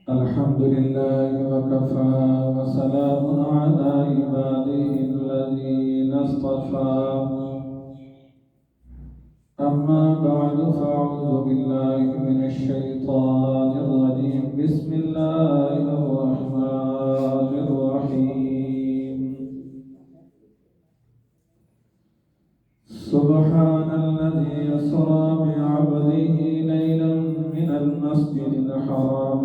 الحمد لله وكفى وسلام على عباده الذين اصطفى أما بعد فأعوذ بالله من الشيطان الرجيم بسم الله الرحمن الرحيم سبحان الذي يسرى بعبده ليلا من المسجد الحرام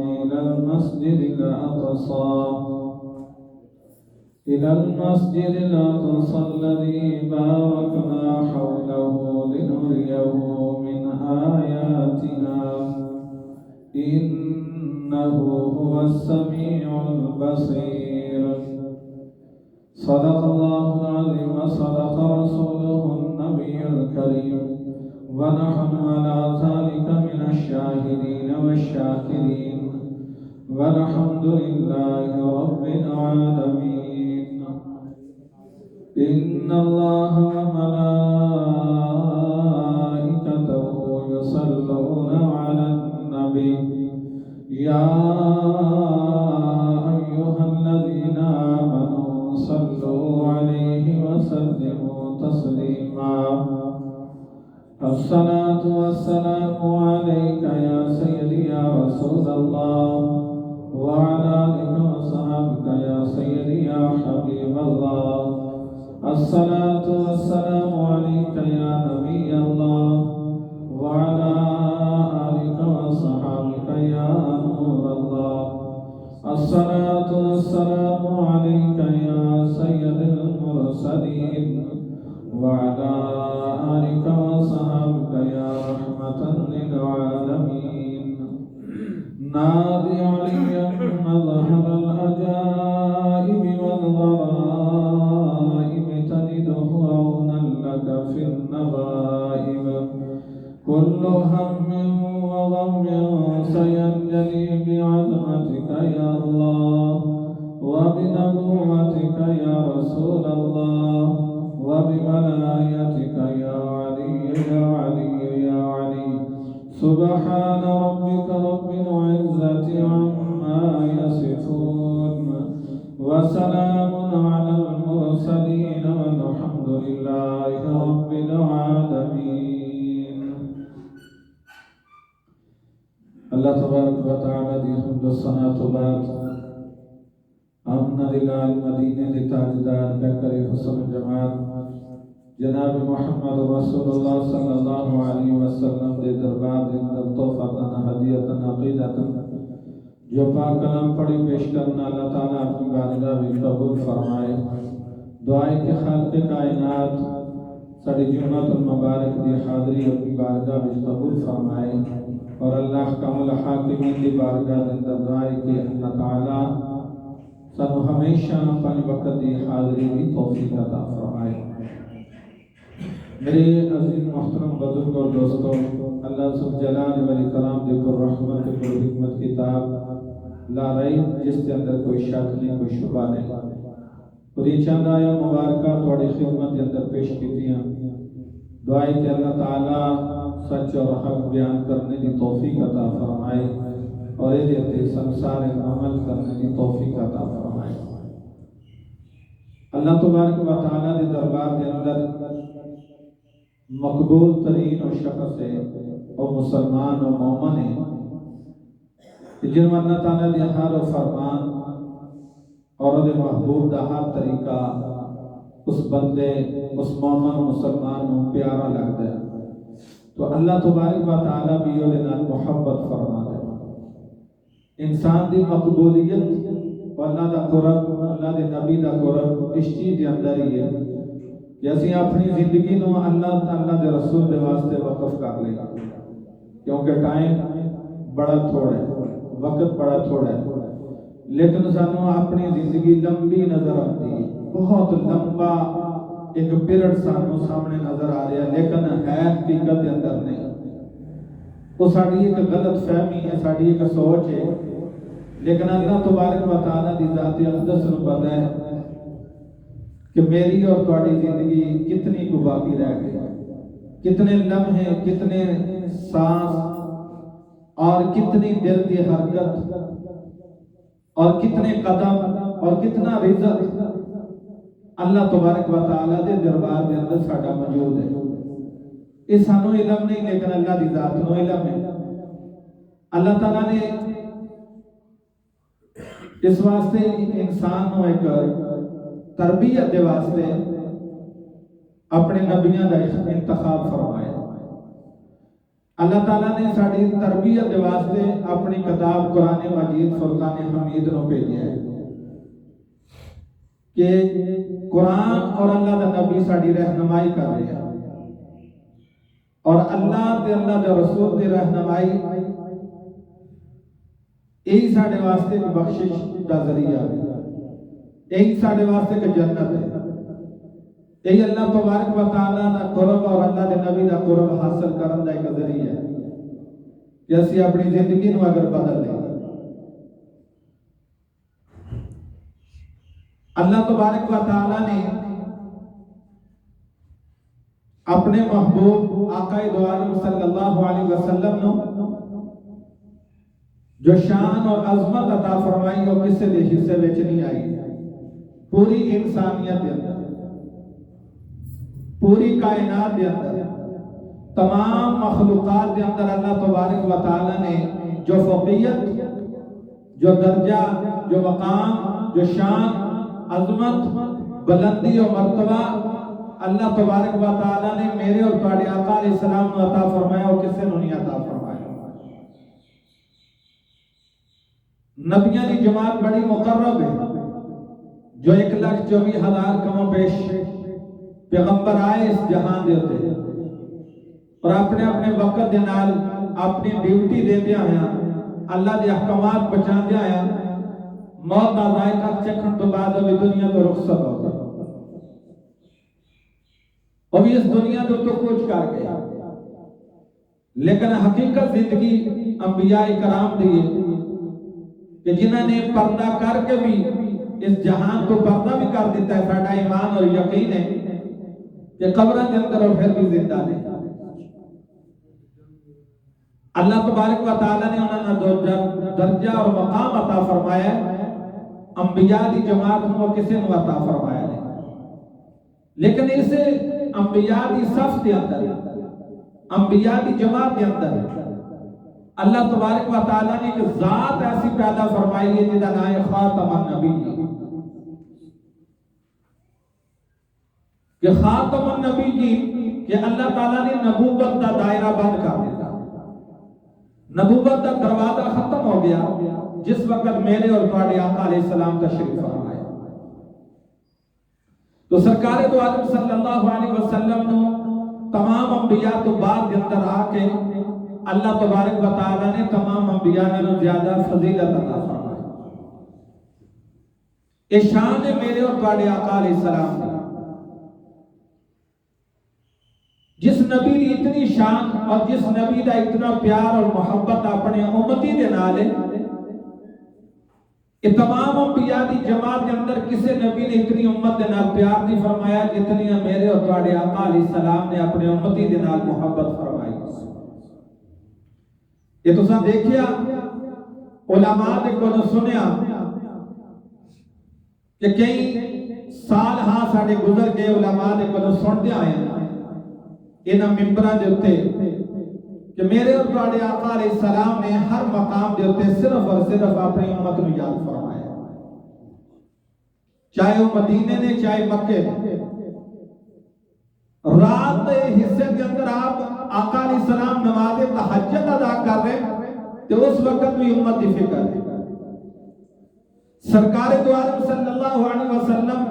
إلى المسجد الأقصى الذي باركنا حوله لنريه من آياتنا إنه هو السميع البصير. صدق الله العظيم وصدق رسوله النبي الكريم ونحن على ذلك من الشاهدين والشاكرين والحمد لله رب العالمين. إن الله وملائكته يصلون على النبي يا أيها الذين آمنوا صلوا عليه وسلموا تسليما. الصلاة والسلام عليك يا سيدي يا رسول الله وعلى آلك وصحبك يا سيدي يا حبيب الله. الصلاة والسلام عليك يا نبي الله وعلى آلك وصحبك يا نور الله. الصلاة والسلام عليك يا سيد المرسلين وعلى آلك وصحبك يا رحمة للعالمين. نادي عليا مظهر العجائب والغرائب تجده عونا لك في النغائب. كل هم وغم سينجلي بعظمتك يا الله وبنبوتك يا رسول الله وبولايتك يا علي يا علي يا علي. سبحان ربك رب العزة عما يصفون وسلام على المرسلين والحمد لله رب العالمين. اللہ تبارک و تعالی دی حمد و ثنا تو بعد آمنا دلال مدینے دی تاجدار بکر حسن جماعت جناب محمد رسول اللہ صلی اللہ علیہ وسلم دے دربار دے اندر توفیقاً ہدیتاً عقیدتاً جو پاک کلام پڑھی پیش کرنا اللہ تعالیٰ اپنی بارگاہ بھی قبول فرمائے. دعائے کہ خالق کائنات ساڑی جمعۃ المبارک دی حاضری اپنی بارگاہ بھی قبول فرمائے اور اللہ کامل حاکمین دی بارگاہ دے اندر دعائے کہ اللہ تعالیٰ سانو ہمیشہ پنج وقت دی حاضری دی توفیق عطا فرمائے. میرے عزیز محترم بزرگ اور دوستوں، اللہ ذوالجلال والاکرام دی پر رحمت پر حکمت کتاب لا ریب جس کے اندر کوئی شک نہیں کوئی شبہ نہیں اور یہ چند آیا مبارکہ تھوڑی خدمت کے اندر پیش کیتیاں. دعائیں کہ اللہ تعالیٰ سچ اور حق بیان کرنے کی توفیق عطا فرمائے اور یہ سنسار عمل کرنے کی توفیق عطا فرمائے. اللہ تبارک و تعالیٰ کے دربار کے اندر مقبول ترین اور شخص ہے اور مسلمان اور مومن ہے جن میں اللہ تعالیٰ دے ہر فرمان اور دے محبوب دا ہر طریقہ اس بندے اس مومن و مسلمان کو پیارا لگتا ہے تو اللہ تبارک و تعالیٰ بھی یہ نال محبت فرما دے. انسان دی مقبولیت اور اللہ دا قرب اللہ دے نبی دا قرب اس چیز دے اندر ہی ہے کہ اسی اپنی زندگی نو اللہ تعالیٰ دے رسول دے واسطے وقف کر لے گا کیونکہ ٹائم بڑا تھوڑا ہے وقت بڑا تھوڑا ہے لیکن سانو اپنی زندگی لمبی نظر آتی ہے بہت لمبا ایک پیریڈ سانو سامنے نظر آ رہا ہے لیکن ہے حقیقت کے اندر نہیں. وہ ساری ایک غلط فہمی ہے ساری ایک سوچ ہے لیکن اللہ تبارک و تعالیٰ دی ذات اقدس نو پتہ ہے کہ میری اور تمہاری زندگی کتنی کو باقی رہ گئی، کتنے لمحے، کتنے سانس اور کتنی دل کی حرکت اور کتنے قدم اور کتنا رزق اللہ تبارک و تعالیٰ دے دربار دے اندر ساڈا موجود ہے. یہ سانو علم نہیں لیکن اللہ دی ذات نو علم ہے. اللہ تعالیٰ نے اس واسطے انسان نو ایک تربیت دے واسطے اپنے نبیوں کا انتخاب فرمایا. اللہ تعالیٰ نے ساری تربیت دے واسطے اپنی کتاب قرآن مجید فرقان حمید نو بھیجا ہے کہ قرآن اور اللہ دا نبی ساری رہنمائی کر رہے ہیں اور اللہ دے رسول دی رہنمائی یہی سارے واسطے ایک بخشش کا ذریعہ ہے, یہی سارے واسطے ایک جنت ہے, یہی اللہ تبارک و تعالیٰ دا قرب اور اللہ دے نبی دا قرب حاصل کرنے کا ایک ذریعہ ہے کہ اسی اپنی زندگی نو اگر بدل لیں. اللہ تبارک و تعالیٰ نے اپنے محبوب آقا دو عالم صلی اللہ علیہ وسلم نو جو شان اور عظمت عطا فرمائی وہ کسی دے حصے وچ نہیں آئی. پوری انسانیت دے اندر, پوری کائنات دے اندر, تمام مخلوقات دے اندر اللہ تبارک و تعالیٰ نے جو فوقیت, جو درجہ, جو مقام, جو شان, عظمت, بلندی و مرتبہ اللہ تبارک و تعالیٰ نے میرے اور تواڈے آقا علیہ السلام کو عطا فرمایا اور کسے نو نہیں عطا فرمایا. نبیوں کی جماعت بڑی مقرب ہے جو 1,24,000 کم و بیش پیغمبر آئے اس جہان دے ہوتے اور اپنے اپنے وقت دے نال اپنی ڈیوٹی دے دیا ہیں, اللہ دے احکامات بچا دیا ہیں, موت دا ذائقہ چکھن تو بعد ابھی دنیا تو رخصت ہو گئی اور اس دنیا تو کچھ کر گیا. لیکن حقیقت زندگی انبیاء کرام دی کہ جنہوں نے پردہ کر کے بھی اس جہان کو پردہ بھی کر دیتا ہے. ساڈا ایمان اور یقین ہے کہ قبروں کے اندر اور پھر بھی زندہ نہیں. اللہ تبارک و تعالیٰ نے انہوں نے درجہ اور مقام عطا فرمایا ہے, انبیاء دی جماعت کو کسی نے عطا فرمایا ہے. لیکن اسے انبیاء دی صف کے اندر, انبیاء دی جماعت کے اندر اللہ تبارک و تعالیٰ نے ایک ذات ایسی پیدا فرمائی ہے جنہا نام ہے خاتم النبی, کہ خاتم النبی کہ اللہ تعالیٰ نے نبوت کا دائرہ بند کر دیا, نبوت کا دروازہ ختم ہو گیا جس وقت میرے اور تواڈے آقا علیہ السلام تشریف فرمایا. تو سرکار دو عالم صلی اللہ علیہ وسلم نے تمام انبیاء تو بعد کے اندر آ کے اللہ تبارک و تعالیٰ نے تمام انبیاء نے زیادہ فضیلت عطا فرمائی. یہ شان ہے میرے اور تواڈے آقا علیہ السلام کی. جس نبی کی اتنی شان اور جس نبی کا اتنا پیار اور محبت اپنے امتی دے نال ہے, کہ تمام انبیاء دی جماعت کے اندر کسی نبی نے اتنی امت دے نال پیار نہیں فرمایا جتنی میرے اور تواڈے آقا علیہ السلام نے اپنے امتی دے نال محبت فرمائی. یہ تو سن دیکھیا علماء نے کو سنیا کہ کئی سال ہاں ساڑے گزر گئے علماء نے کو سن دیا آئے انہاں ممبران دے ہوتے کہ میرے اور تواڈے آقا علیہ السلام نے ہر مقام دے ہوتے صرف اور صرف اپنی امت کو یاد فرمایا, چاہے وہ مدینے نے چاہے مکے نے. رات حصے کے اندر آپ آقا علیہ السلام نماز تہجد ادا کر رہے تو اس وقت بھی امت کی فکر ہے. سرکار دو عالم صلی اللہ علیہ وسلم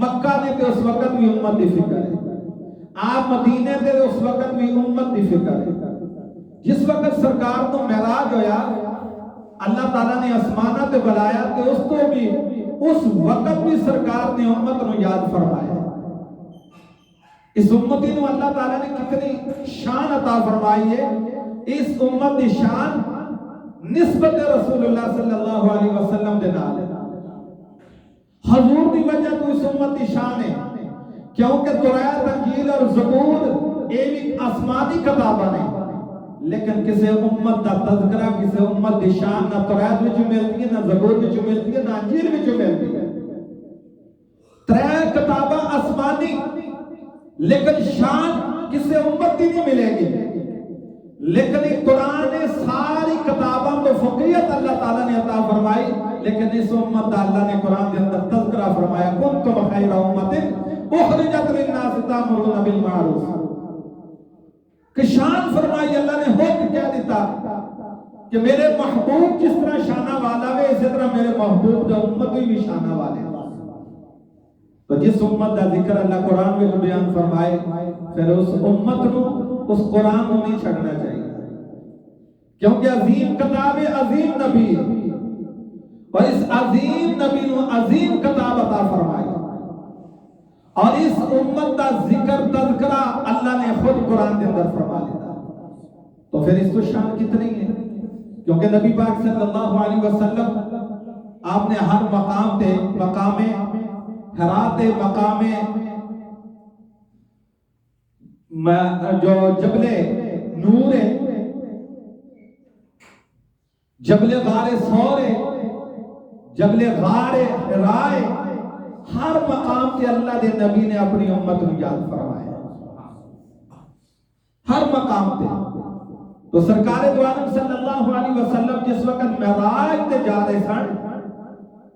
مکہ نے تو اس وقت بھی امت کی فکر ہے, آپ مدینے دے اس وقت بھی امت کی فکر ہے. جس وقت سرکار کو معراج ہویا اللہ تعالیٰ نے آسمانہ تے بلایا کہ اس تو بھی اس وقت بھی سرکار نے امت نو یاد فرمایا. اس امتی نو اللہ تعالیٰ نے کتنی شان عطا فرمائی ہے. اس امت کی شان نسبت رسول اللہ صلی اللہ علیہ وسلم دے نال ہے. حضور دی وجہ تو اس امت کی شان ہے کیونکہ تورات انجیل اور زبور یہ بھی آسمانی کتاباں نے, لیکن کسی امت دا تذکرہ کسی امت دی شان نہ تورات وچ ملتی ہے، نہ زبور وچ ملتی ہے، نہ انجیل وچ ملتی ہے۔ ترے کتاباں آسمانی لیکن شان کسی امت دی نہیں ملے گی، لیکن قرآن نے ساری کتاباں تو فقیت اللہ تعالیٰ نے عطا فرمائی، لیکن اس امت دا اللہ نے قرآن کے اندر تذکرہ فرمایا کنتم خیر امت اخرجت للناس تأمرون بالمعروف، کہ شان فرمائی اللہ نے حکم کیا دیتا کہ میرے محبوب جس طرح شانہ والا ہے اسی طرح میرے محبوب دا امت بھی شانہ والے ہیں۔ تو جس امت دا ذکر اللہ قرآن میں بیان فرمائے پھر اس امت نو اس قرآن کو نہیں چھڑنا چاہیے، کیونکہ عظیم کتاب عظیم نبی اور اس عظیم نبی نو عظیم کتاب عطا فرمائی، اور اس امت کا ذکر تذکرہ اللہ نے خود قرآن کے اندر فرما دیتا، تو پھر اس کو شان کتنی ہے؟ کیونکہ نبی پاک صلی اللہ علیہ وسلم آپ نے ہر مقام تے مقام حرا تے مقام جو جبل نور ہے، جبل غار ثور ہے، جبل غار رائے، ہر مقام سے اللہ دے نبی نے اپنی امت کو یاد فرمایا، ہر مقام سے۔ تو سرکار دو عالم صلی اللہ علیہ وسلم جس وقت معراج تے جا رہے سن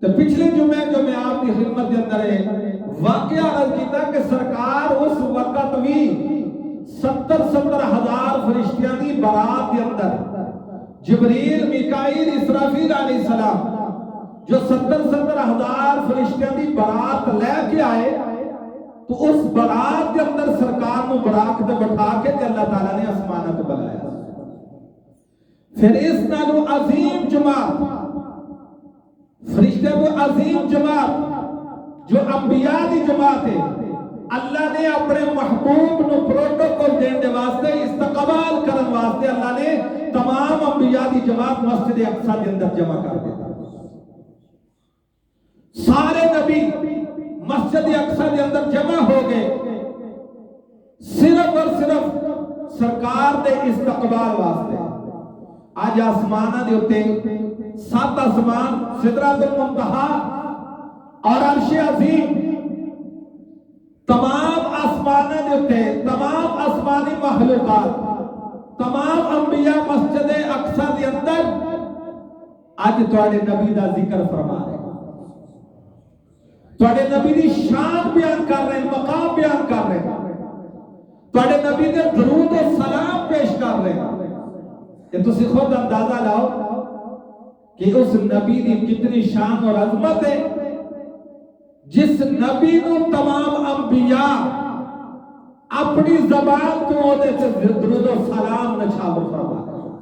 تو پچھلے جمعے جو میں آپ کی خدمت کے اندر واقعہ عرض کیتا کہ سرکار اس وقت بھی 70 ہزار فرشتیاں دی برات کے اندر جبریل میکائیل اسرافیل علیہ السلام جو 70 ہزار فرشتیاں دی برات لے کے آئے، تو اس برات کے اندر سرکار نو براق تے بٹھا کے اللہ تعالیٰ نے آسمانہ تے بلایا۔ پھر اس نالو عظیم جماعت فرشتے کو عظیم جماعت جو انبیاء دی جماعت ہے، اللہ نے اپنے محبوب نو پروٹوکول دینے واسطے استقبال کرن واسطے اللہ نے تمام انبیاء دی جماعت مسجد اقصی کے اندر جمع کر دیتا۔ سارے نبی مسجد اقصی کے اندر جمع ہو گئے صرف اور صرف سرکار دے استقبال واسطے۔ آج آسمانہ دے ہوتے 7 آسمان، سدرۃ المنتہا اور عرش عظیم، تمام آسمانہ دے ہوتے تمام آسمانی مخلوقات، تمام انبیاء مسجد اقصی دے اندر آج تواڈے نبی دا ذکر فرما رہے ہیں، تواڈے نبی دی شان بیان کر رہے ہیں، مقام بیان کر رہے ہیں، تواڈے نبی دے درود و سلام پیش کر رہے ہیں۔ کہ تسی خود اندازہ لاؤ کہ اس نبی دی کتنی شان اور عظمت ہے، جس نبی نو تمام انبیاء اپنی زبان تو دے درود و سلام نچھاور فرما رہے ہیں۔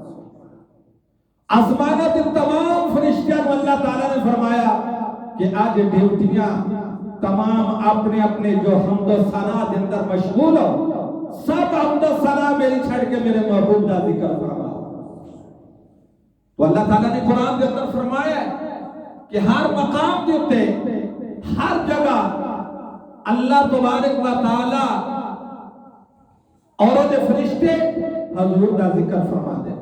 آسمانہ دے تمام فرشتیاں اللہ تعالیٰ نے فرمایا کہ آج ڈیوٹیاں تمام اپنے اپنے جو حمد و ثنا دے اندر مشغول ہو، سب حمد و ثنا میری چھڑ کے میرے محبوب دا ذکر فرما۔ تو اللہ تعالیٰ نے قرآن کے اندر فرمایا ہے کہ ہر مقام کے اوپر ہر جگہ اللہ تبارک و تعالیٰ اور دے فرشتے حضور دا ذکر فرما دے۔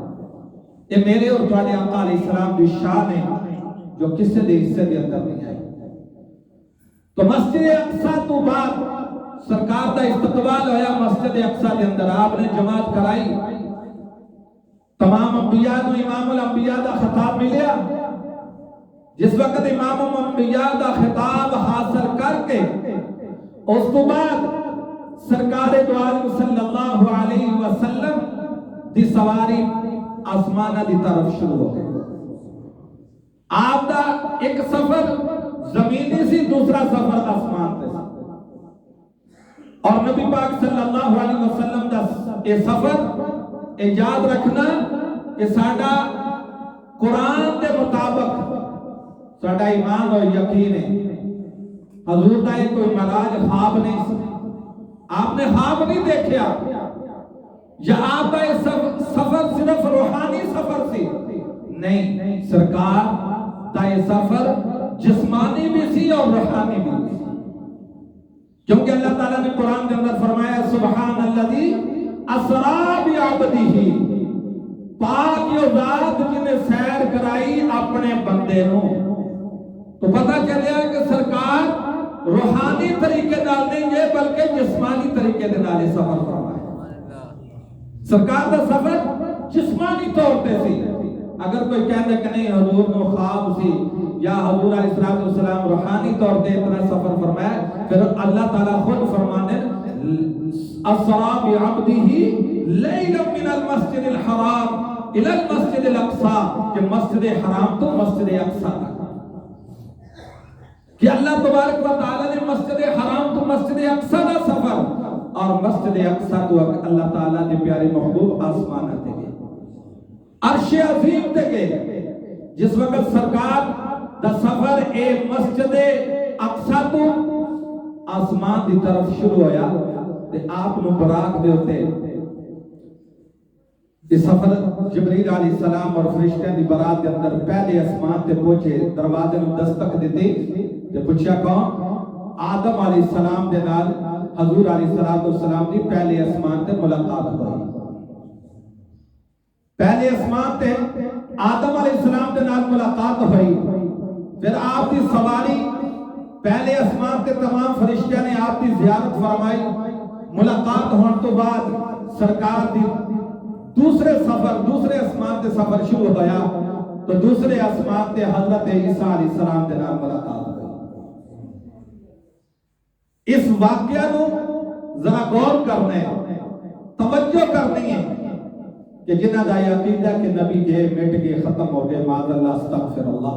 یہ میرے اور تواڈے آقا علیہ السلام دی شان ہے جو کسی دے حصے دے اندر نہیں آئی۔ تو مسجد اقصی تو بعد سرکار دا استقبال ہویا مسجد اقصی دے اندر، آپ نے جماعت کرائی، تمام انبیاء کو امام الانبیاء دا خطاب ملیا۔ جس وقت امام الانبیاء دا خطاب حاصل کر کے اس کو بعد سرکار دو عالم صلی اللہ علیہ وسلم دی سواری آسمانہ دی طرف شروع ہو گئی۔ آپ دا ایک سفر زمینی سی، دوسرا سفر آسمان تے، اور نبی پاک صلی اللہ علیہ وسلم دا یہ سفر یاد رکھنا کہ ساڈا قرآن دے مطابق ساڈا ایمان اور یقین ہے۔ حضور دا کوئی معراج خواب نہیں سی، آپ نے خواب نہیں دیکھا، یا آپ کا یہ سفر صرف روحانی سفر سی نہیں، سرکار کا یہ سفر جسمانی بھی سی اور روحانی بھی سی، کیونکہ اللہ تعالیٰ نے قرآن کے اندر فرمایا سبحان الذی اسری بعبدہ پاک یو ذات جنہیں سیر کرائی اپنے بندے نو، تو پتہ چلیا کہ سرکار روحانی طریقے نال نہیں ہے بلکہ جسمانی طریقے دے نال سفر فرمایا۔ سرکار دا سفر جسمانی طور تے سی۔ اگر کوئی کہندا کہ نہیں حضور نو خواب سی یا حضور علیہ السلام روحانی طور تے اتنا سفر فرمایا، پھر اللہ تعالیٰ خود فرمانے اسرا بعبدہ لیلا من المسجد الحرام الى المسجد الاقصی، کہ مسجد حرام تو مسجد اقصی تک، کہ اللہ تبارک و تعالیٰ نے مسجد حرام تو مسجد اقصی کا سفر اور مسجد اقصی تو اللہ تعالیٰ نے پیارے محبوب آسمان تے گئے، عرش عظیم تے گئے۔ جس وقت سرکار دا سفر اے مسجد اقصی تو آسمان دی طرف شروع ہویا تے آپ نو براق دے ہوتے اس سفر جبریل علیہ السلام اور فرشتیاں دی برات دے اندر پہلے آسمان تے پہنچے، دروازے نو دستک دیتی تے پوچھا کون؟ آدم علیہ السلام دے نال حضور علیہ السلام دی پہلے آسمان تے ملاقات ہوئی۔ پہلے آسمان تے آدم علیہ السلام دے نال ملاقات ہوئی، پھر آپ دی سواری پہلے آسمان تے تمام فرشتیاں نے آپ دی زیارت فرمائی۔ ملاقات ہونے تو بعد سرکار دی دوسرے آسمان تے سفر شروع ہویا، تو دوسرے آسمان تے حضرت عیسیٰ علیہ السلام دے نال ملاقات ہوئی۔ اس واقعہ نو ذرا غور کرنے توجہ کرنی ہے کہ جنہ دا عقیدہ کہ نبی گئے مٹ گئے ختم ہو گئے معاذ اللہ استغفر اللہ،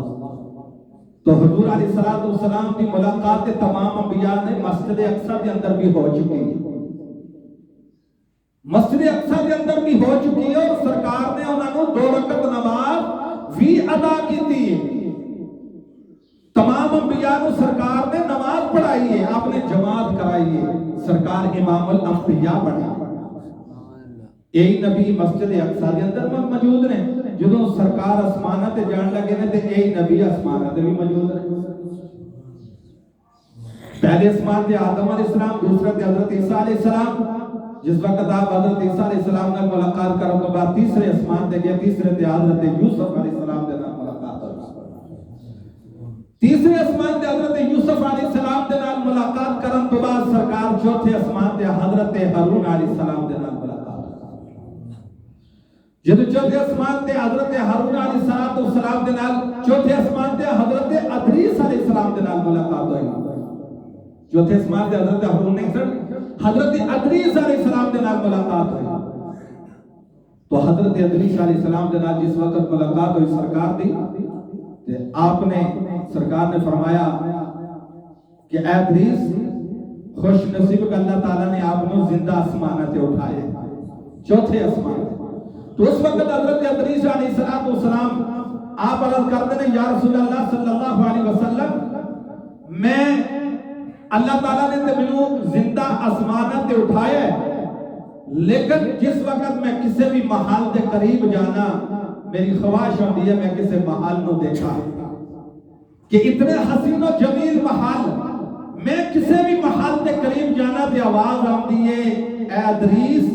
تو حضور علیہ السلام کی ملاقات تمام انبیاء نے مسجد اقصی کے اندر بھی ہو چکی ہے، مسجد اقصی کے اندر بھی ہو چکی ہے، اور سرکار نے انہوں نے 2 رکعت نماز بھی ادا کی تھی۔ تمام انبیاء کو سرکار نے نماز پڑھائی ہے، آپ نے جماعت کرائی ہے، سرکار امام الانبیاء بنا۔ یہی نبی مسجد اقصی کے اندر موجود نے، جدوں سرکار آسمانہ تے جان لگے نے تے یہی نبی آسمانہ تے بھی موجود نے۔ پہلے آسمان تے آدم علیہ السلام، دوسرے تے حضرت عیسیٰ علیہ السلام۔ جس وقت آپ حضرت عیسیٰ علیہ السلام نے ملاقات کرنے کے بعد تیسرے آسمان تے گئے، تیسرے تے حضرت یوسف علیہ السلام دے نال ملاقات ہوئی۔ تیسرے آسمان تے حضرت یوسف علیہ السلام دے نال ملاقات کرنے کے بعد سرکار چوتھے آسمان تے حضرت ہارون علیہ السلام دے نال ملاقات ہوئی۔ جب چوتھے آسمان تے حضرت ہارون علیہ السلام دے نال، چوتھے آسمان تے حضرت ادریس علیہ السلام دے نال ملاقات ہوئی۔ چوتھے آسمان تے حضرت ہارون نہیں سن، حضرت ادریس علیہ السلام دے نال ملاقات ہوئی۔ تو حضرت ادریس علیہ السلام دے نال جس وقت ملاقات ہوئی سرکار دی، تے آپ نے سرکار نے فرمایا کہ اے ادریس خوش نصیب کہ اللہ تعالیٰ نے آپ کو زندہ آسمانہ تے اٹھائے، چوتھے آسمان۔ تو اس وقت حضرت ادریس علیہ السلام آپ عرض کرتے ہیں یا رسول اللہ صلی اللہ علیہ وسلم، میں اللہ تعالیٰ نے تے مینوں زندہ آسمانہ تے اٹھایا ہے، لیکن جس وقت میں کسی بھی محل دے قریب جانا میری خواہش ہوتی ہے میں کسی محل نو دیکھا کہ اتنے حسین و جمیل محل، میں کسی بھی محل دے قریب جانا تے آواز آتی ہے اے ادریس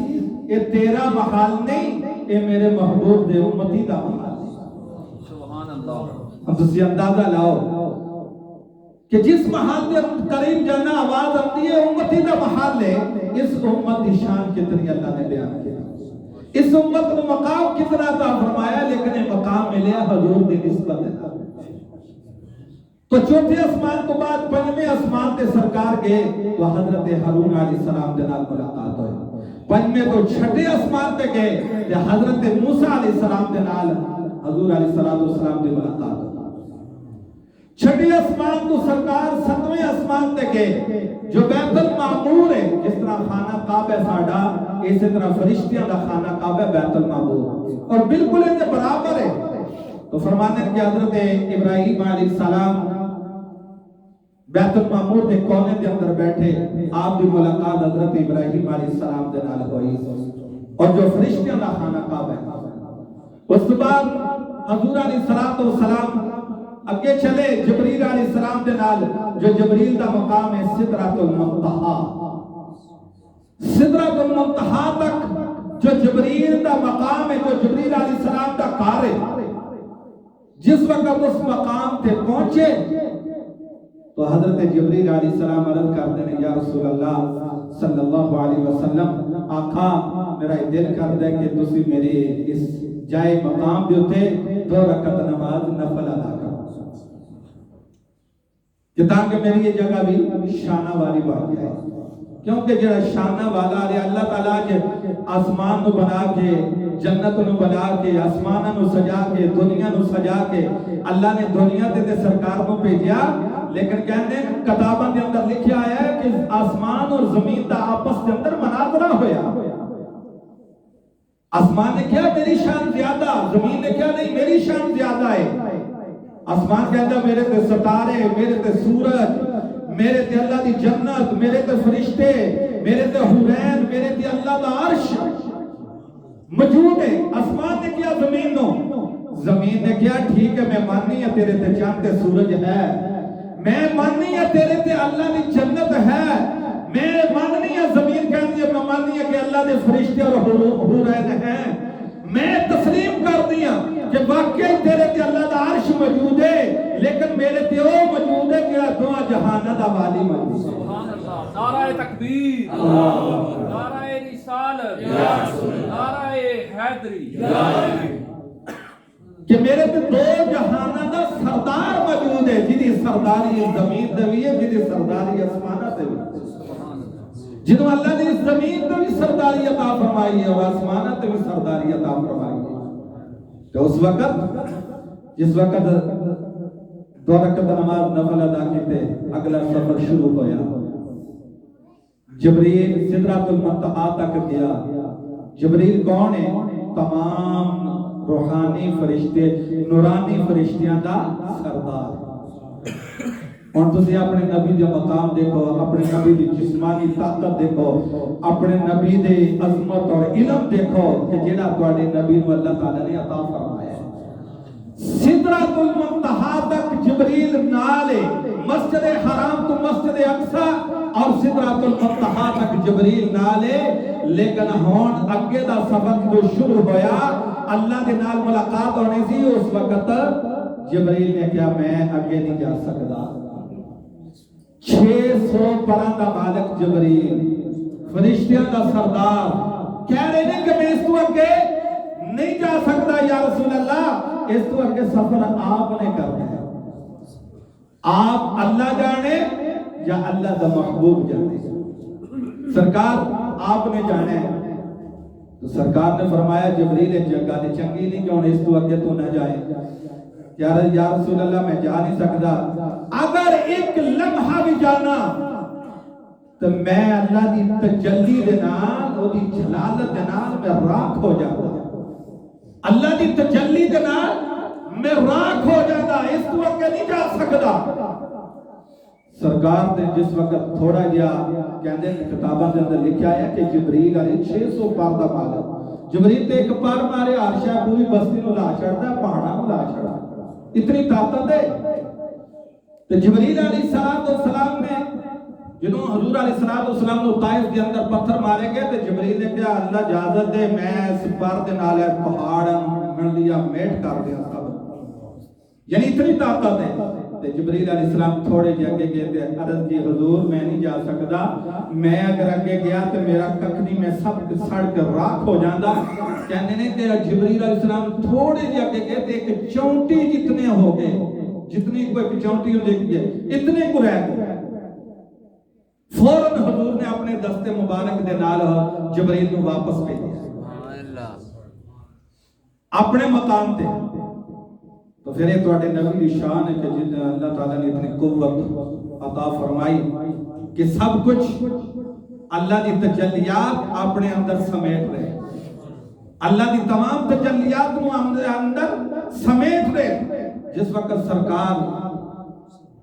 اے تیرا محل نہیں، اے میرے محبوب دے امتی دا محل ہے۔ سبحان اللہ۔ ہم تسی اندازہ لاؤ کہ جس محل دے قریب جانا آواز آتی ہے امتی دا محل ہے، اس امت دی شان کتنی اللہ نے بیان کیا، اس امت کو مقام کتنا عطا فرمایا، لیکن یہ مقام ملیا حضور دی نسبت ہے۔ تو چوتھے آسمان تو بعد پنجویں آسمان تے سرکار گئے تو حضرت ہارون علیہ السلام دے نال ملاقات ہوئی۔ پنجویں تو چھٹے آسمان تے گئے تے حضرت موسیٰ علیہ السلام دے نال حضور علیہ السلام دے ملاقات ہوئی۔ چھٹے آسمان تو سرکار 7ویں آسمان تے گئے جو بیت المعمور ہے، جس طرح خانہ کعبہ ساڈا اسی طرح فرشتیاں دا خانہ کعبہ بیت المعمور اور بالکل ان کے برابر ہے۔ تو فرماتے ہیں کہ حضرت ابراہیم علیہ السلام بیت المعمور دے کونے دے اندر بیٹھے، آپ دی ملاقات حضرت ابراہیم علیہ السلام دے نال ہوئی، اور جو فرشتیاں دا خانہ کعبہ ہے۔ اس کے بعد حضور علیہ السلام اگے چلے جبریل علیہ السلام دے نال، جو جبریل دا مقام ہے سدرۃ المنتہا، سدرۃ المنتہا تک جو جبریل دا مقام ہے، جو جبریل علیہ السلام دا کار ہے، جس وقت اس مقام تے پہنچے تو حضرت جبریل علیہ السلام عرض کرتے ہیں یا رسول اللہ صلی اللہ علیہ وسلم، آقا میرا دل کرتا ہے کہ تسی میرے اس جائے مقام دے ہوتے 2 رکعت نماز نفل ادا کرو کہ تاکہ میری یہ جگہ بھی شانہ والی بن جائے، کیونکہ جڑا شانہ والا ہے اللہ تعالیٰ کے آسمان نو بنا کے، جنت نو بنا کے، آسمان نو سجا کے، دنیا نو سجا کے اللہ نے دنیا تے سرکار کو بھیجیا، لیکن کہتے ہیں کتاباں دے اندر لکھیا ہے کہ آسمان اور زمین دا آپس دے اندر مناظرہ ہویا۔ آسمان نے کیا میری شان زیادہ، زمین نے کیا نہیں میری شان زیادہ ہے۔ آسمان کہتا میرے تے ستارے، میرے تے سورج، میرے تے اللہ دی جنت، میرے تے فرشتے، میرے تے حورین، میرے تے اللہ دا عرش موجود ہے۔ آسمان نے کیا زمین نو، زمین نے کیا ٹھیک ہے میں ماننی ہے تیرے تے چاند تے سورج ہے، میں ماننی ہے تیرے تے اللہ دی جنت ہے، میں ماننی ہے زمین کہتی ہے میں ماننی ہے کہ اللہ دے فرشتے اور حورین ہیں، میں تسلیم کر دیا کہ واقعی تیرے تے اللہ دا عرش موجود ہے، لیکن میرے تے وہ موجود ہے کہ دعا جہانہ دا والی موجود ہے۔ سبحان اللہ، نعرہ تکبیر، نعرہ رسالت، نعرہ حیدری، کہ میرے تے 2 جہانہ دا سردار موجود ہے، جدی سرداری زمین تے بھی ہے، جدی سرداری آسمانہ تے بھی ہے، جنہوں اللہ نے اس زمین تے بھی سرداری عطا فرمائی ہے اور آسمانہ تے بھی سرداری عطا فرمائی ہے۔ تو اس وقت جس وقت 2 رکعت نماز نفل ادا کیتے اگلا سفر شروع ہویا، جبریل سدرۃ المنتہا تک گیا۔ جبریل کون ہے؟ تمام روحانی فرشتے، نورانی فرشتیاں دا سردار۔ اور تسی اپنے نبی دے مقام دیکھو، اپنے نبی دی جسمانی طاقت دیکھو، اپنے نبی دے عظمت اور علم دیکھو کہ جڑا تواڈے نبی نو اللہ تعالی نے عطا فرمایا ہے۔ سدرۃ المنتہا تک جبریل نال ہے، مسجد حرام تو مسجد اقصی اور سدرۃ المنتہا تک جبریل نال ہے، لیکن ہون اگے دا سفر جو شروع ہویا اللہ دے نال ملاقات ہونی سی، اس وقت جبریل نے کہا میں اگے نہیں جا سکتا۔ 600 پراں دا مالک جبریل، فرشتیاں دا سردار کہہ رہے ہیں کہ میں اس تو اگے نہیں جا سکتا یا رسول اللہ، اس تو اگے سفر آپ نے کرنا ہے، آپ اللہ جانے یا اللہ دا محبوب جانے، سرکار آپ نے جانے ہیں۔ تو سرکار نے فرمایا جبریل جگہ نے چنگی نہیں کہ اس تو اگے تو نہ جائے، یا رسول اللہ میں جا نہیں سکتا، اگر ایک لمحہ بھی جانا تو میں اللہ دی تجلی دے نال او دی جلالت دے نال میں راکھ ہو جاتا، اللہ دی تجلی دے نال میں راکھ ہو جاتا، اس تو اگے نہیں جا سکتا۔ سرکار نے جس وقت تھوڑا جہا کہندے کتاباں دے اندر لکھا ہے کہ جبریل علیہ 600 پار دا مالک، جبریل تے ایک پار مارے عرشہ پوری بستی نو لا چھڑدا، پہاڑاں نو لا چھڑدا، اتنی طاقت ہے۔ تو جبریل علیہ السلام نے جنہوں حضور علیہ السلام نے طائف کے اندر پتھر مارے گئے تو جبریل نے کہا اللہ اجازت دے میں اس پر دے نال پہاڑ من لیا میٹ کر دیا سب، یعنی اتنی طاقت ہے۔ تو جبریل علیہ السلام تھوڑے جے اگے گئے تھے، عرض جی حضور میں نہیں جا سکتا، میں اگر اگے گیا تو میرا ککھنی میں سب سڑ کر راکھ ہو جاندہ۔ کہنے نے کہ جبریل علیہ السلام تھوڑے جے اگے گئے تھے، ایک چونٹی جتنے ہو گئے، جتنی کوئی چونٹی ہو دیکھ گئے اتنے کو رہ گئے، فوراً حضور نے اپنے دست مبارک دے نال جبریل کو واپس بھیجا اپنے مقام تے۔ تو پھر یہ تواڈے نبی کی شان ہے کہ جن اللہ تعالیٰ نے اتنی قوت عطا فرمائی کہ سب کچھ اللہ دی تجلیات اپنے اندر سمیٹ رہے، اللہ دی تمام تجلیات کو اندر سمیٹ رہے۔ جس وقت سرکار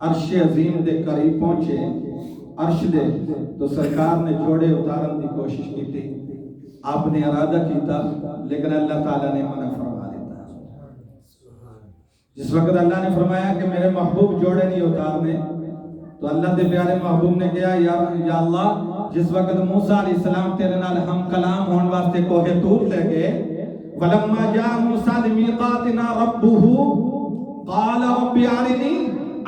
عرش عظیم دے قریب پہنچے، عرش دے، تو سرکار نے جوڑے اتارن دی کوشش کی تھی، آپ نے ارادہ کیتا لیکن اللہ تعالیٰ نے منع فرما دیتا۔ جس وقت اللہ نے فرمایا کہ میرے محبوب جوڑے نہیں اتارنے، تو اللہ دے پیارے محبوب نے کہا یا اللہ جس وقت موسیٰ علیہ السلام تیرے نال ہم کلام ہون واسطے کوہ طور لے گئے وَلَمَّا جَاءَ مُوسَىٰ لِمِيقَاتِنَا رَبُّهُ قَالَ رَبِّ أَرِنِي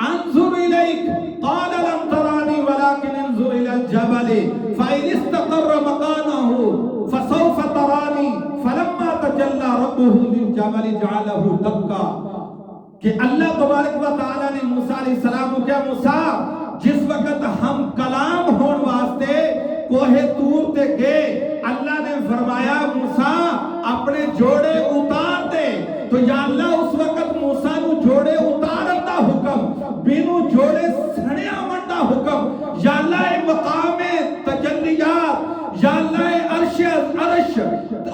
أَنظُرْ إِلَيْكَ قَالَ لَمْ تَرَانِي وَلَكِنْ انظُرْ إِلَى الْجَبَلِ فَإِنِ اسْتَقَرَّ مَكَانَهُ فَسَوْفَ تَرَانِي فَلَمَّا تَجَلَّى رَبُّهُ لِلْجَبَلِ جَعَلَهُ دَكًّا کہ اللہ تبارک و تعالیٰ نے موسیٰ علیہ السلام کو کیا موسیٰ جس وقت ہم کلام ہون واسطے کوہ طور تے گئے اللہ نے فرمایا موسیٰ اپنے جوڑے اتار دے تو یا اللہ اس وقت موسیٰ نو جوڑے اتارن دا حکم بینو جوڑے سنے آمن دا حکم یا اللہ مقام تجلیات یا اللہ عرش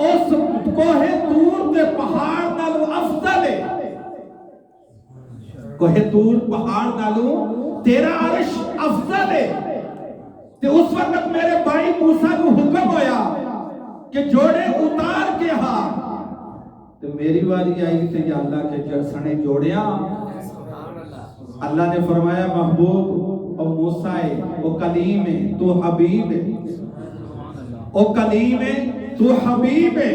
اس کوہ طور تے پہاڑ نالو افضل ہے کوہ طور پہاڑ نالو تیرا عرش افضل ہے تے اس وقت میرے بھائی موسیٰ کو حکم ہویا کہ جوڑے اتار کے ہاں تے میری واری آئی تے یا اللہ کے جرسنے جوڑیاں اللہ نے فرمایا محبوب او موسیٰ او کلیم ہے تو حبیب ہے او کلیم ہے تو حبیب ہے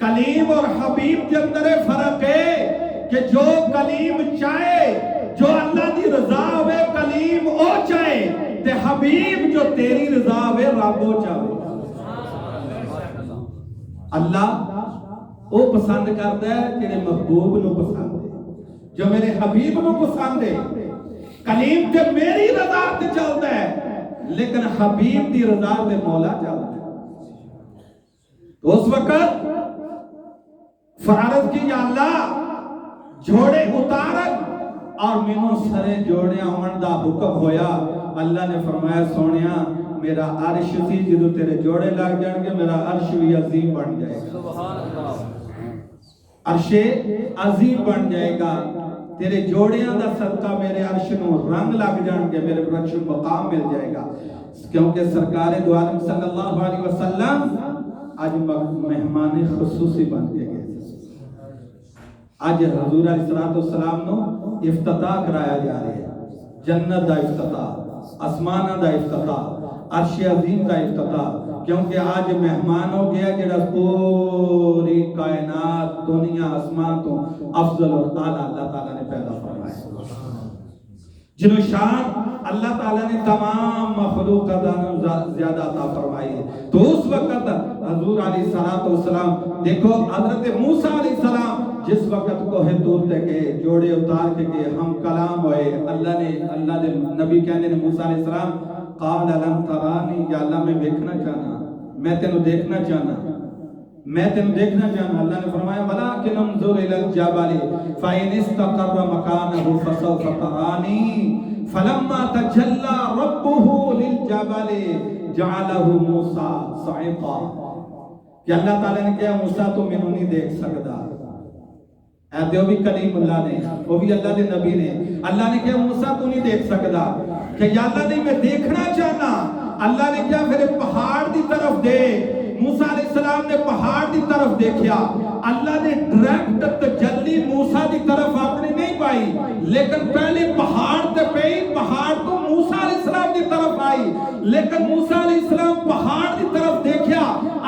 کلیم اور حبیب کے اندر فرق ہے کہ جو کلیم چاہے جو اللہ دی رضا ہوئے کلیم او چاہے تے حبیب جو تیری رضا ہوئے رب او چاہے اللہ او پسند کرتا ہے جنہیں محبوب نو پسند ہے جو میرے حبیب نو پسند ہے کلیم تے میری رضا تے چلتا ہے لیکن حبیب دی رضا تے مولا چلتا ہے تو اس وقت فرارت کی یا اللہ جوڑے اتارن اور مینوں سرے جوڑیاں ہون دا حکم ہویا اللہ نے فرمایا سونیا میرا عرش سی جدو تیرے جوڑے لگ جان گے میرا عرش بھی عظیم بن جائے گا سبحان اللہ عرش عظیم بن جائے گا تیرے جوڑیاں دا صدقہ میرے عرش نو رنگ لگ جان گے میرے عرش مقام مل جائے گا کیونکہ سرکار دو عالم صلی اللہ علیہ وسلم آج مہمان خصوصی بن کے گئے آج حضور علیہ السلام نو افتتاح کرایا جا رہے ہیں جنت دا افتتاح آسمان دا افتتاح عرش عظیم دا افتتاح کیونکہ آج مہمان ہو گیا جڑا پوری کائنات دنیا آسمان تو افضل اور اعلیٰ اللہ تعالیٰ نے پیدا فرمایا جنو شان اللہ تعالیٰ نے تمام مخلوق کا زیادہ عطا فرمائی ہے تو اس وقت حضور علیہ السلام دیکھو حضرت موسیٰ علیہ السلام جس وقت کوہ طور تے گئے جوڑے اتار کے گئے ہم کلام ہوئے اللہ نے نبی کہنے نے موسیٰ علیہ السلام قال لم ترانی یا اللہ میں دیکھنا چاہنا میں تینوں دیکھنا چاہنا اللہ نے فرمایا ولکن انظر الی الجبل فإن استقر مكانه فسوف ترانی فلما تجلى ربه للجبل جعله موسیٰ صعقا کہ اللہ تعالیٰ نے کہا موسیٰ تو میں نہیں دیکھ سکتا وہ بھی کلیم اللہ نے وہ بھی اللہ نے نبی نے اللہ نے کہا موسیٰ تو نہیں دیکھ سکتا کہ یا اللہ نے میں دیکھنا چاہنا اللہ نے کہا پھر پہاڑ دی طرف دے موسیٰ علیہ السلام نے پہاڑ دی طرف دیکھیا اللہ نے ڈائریکٹ تجلی موسیٰ دی طرف اپنی نہیں پائی لیکن پہلے پہاڑ تے پئی پہاڑ تو موسیٰ علیہ السلام دی طرف آئی لیکن موسیٰ علیہ السلام پہاڑ دی طرف دیکھیا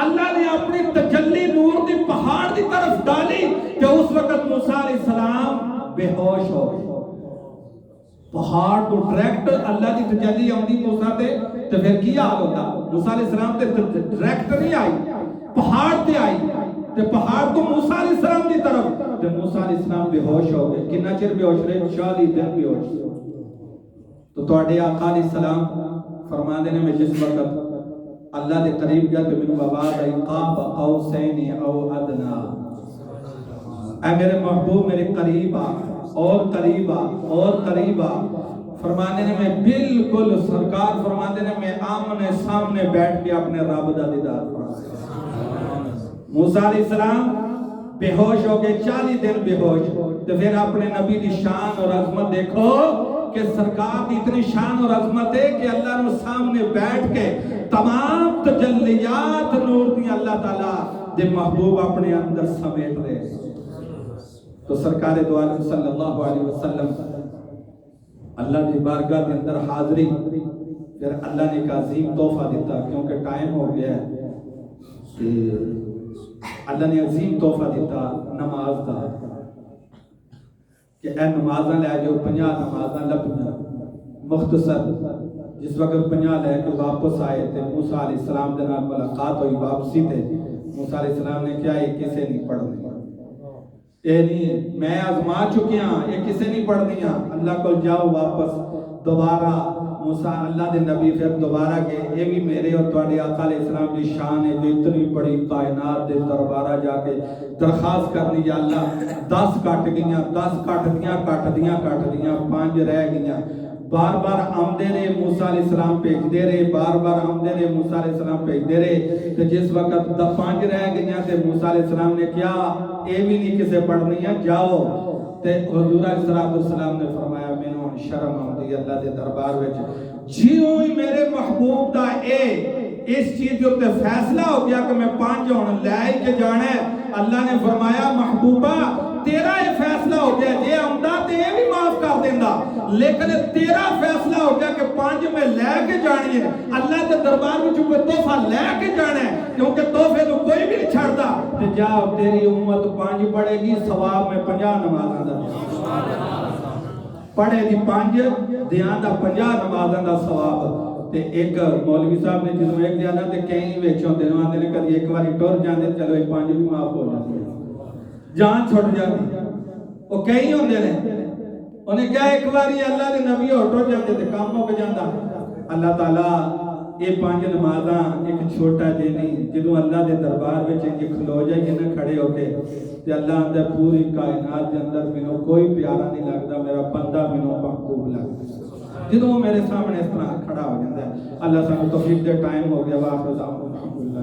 اللہ نے اپنی تجلی نور دی پہاڑ دی طرف ڈالی کہ اس وقت موسیٰ علیہ السلام بے ہوش ہو گئے پہاڑ تو ڈائریکٹ اللہ دی تجلی آندی موسیٰ تے تو پھر کیا حال ہوتا موسیٰ علیہ السلام تے ڈائریکٹ نہیں آئی پہاڑ تے آئی تے پہاڑ تو موسیٰ علیہ السلام دی طرف تے موسیٰ علیہ السلام بے ہوش ہو گئے کتنا چر بے ہوش رہے 40 دن بے ہوش تو تواڈے آقا علیہ السلام فرماندے نے میں جس وقت اللہ دے قریب گیا تو مینوں آواز آئی قاب قوسین او ادنا اے میرے محبوب میرے قریب آ اور قریب آ اور قریب آ فرمانے نے میں بالکل سرکار فرمانے نے میں آمنے سامنے بیٹھ کے اپنے رب دا دیدار فرمانے موسیٰ علیہ السلام بے ہوش ہو گئے 40 دن بے ہوش تو پھر اپنے نبی دی شان اور عظمت دیکھو کہ سرکار دی اتنی شان اور عظمت ہے کہ اللہ نے سامنے بیٹھ کے تمام تجلیات نور دی اللہ تعالیٰ دے محبوب اپنے اندر سمیٹ رہے تو سرکار دو عالم صلی اللہ علیہ وسلم اللہ دی بارگاہ کے اندر حاضری پھر اللہ نے ایک عظیم تحفہ دیتا، کیونکہ ٹائم ہو گیا ہے کہ اللہ نے عظیم تحفہ دیتا نماز دا کہ اے نمازاں لے جو 50 نمازاں لبیاں مختصر. جس وقت 50 لے کے واپس آئے تے موسیٰ علیہ السلام دے نال ملاقات ہوئی واپسی تے موسیٰ علیہ السلام نے کیا یہ کسے نہیں پڑھنی، اے نہیں میں آزما چکے ہاں، یہ کسے نہیں پڑھنی ہاں. اللہ کو جاؤ واپس دوبارہ. موسیٰ اللہ دے نبی پھر دوبارہ گئے. یہ بھی میرے اور تواڈے آقا علیہ السلام دی شان ہے جو اتنی بڑی کائنات دے دربارہ جا کے درخواست کرنی یا اللہ 10 کٹ گئیاں 10 کٹ دیاں 5 رہ گئیاں. بار بار آمدے رہے موسیٰ علیہ السلام بھیجدے رہے، بار بار آمدے رہے موسیٰ علیہ السلام بھیجدے رہے. تے جس وقت 5 رہ گئیاں تے موسیٰ علیہ السلام نے کیا اے بھی نہیں کسے پڑھنی ہے جاؤ. تے حضور علیہ السلام نے فرمایا مینوں شرم آندی اللہ دے دربار وچ جیوں ہی میرے محبوب دا اس چیز جو تے فیصلہ ہو گیا کہ میں 5 ہون لے ہی کے جانا ہے. اللہ نے فرمایا محبوبہ تیرا یہ فیصلہ ہو گیا جے آمدا تے یہ بھی معاف کر دیندا، لیکن تیرا فیصلہ ہو گیا کہ 5 میں لے کے جانی ہے. اللہ کے دربار میں کوئی تحفہ لے کے جانا ہے کیونکہ تحفے تو کوئی بھی نہیں چھڑدا. تے جا تیری امت 5 پڑھے گی ثواب میں 50 نمازاں دا پڑھے دی 5 دیاں دا 50 نمازاں دا ثواب. تے ایک مولوی صاحب نے جدوں ایک دیاں تے کئی وچ ہوندے نے کدی ایک واری ٹر جاندے چلو یہ 5 بھی معاف ہو جاندے جان چھٹ جاندی. وہ کئی ہوندے نے انہیں کیا ایک باری اللہ دے نبی ہٹو جاندے تے کام ہو جاندا. اللہ تعالی یہ 5 نمازاں ایک چھوٹا جے نہیں جدوں اللہ دے دربار وچ کھلو جائے نہ کھڑے ہو کے تے اللہ اندر پوری کائنات دے اندر مینوں کوئی پیارا نہیں لگدا، میرا بندہ مینوں محبوب لگدا جدوں میرے سامنے اس طرح کھڑا ہو جاندا ہے. اللہ سانوں توفیق دے. ٹائم ہو گیا. واخر دعوانا الحمدللہ.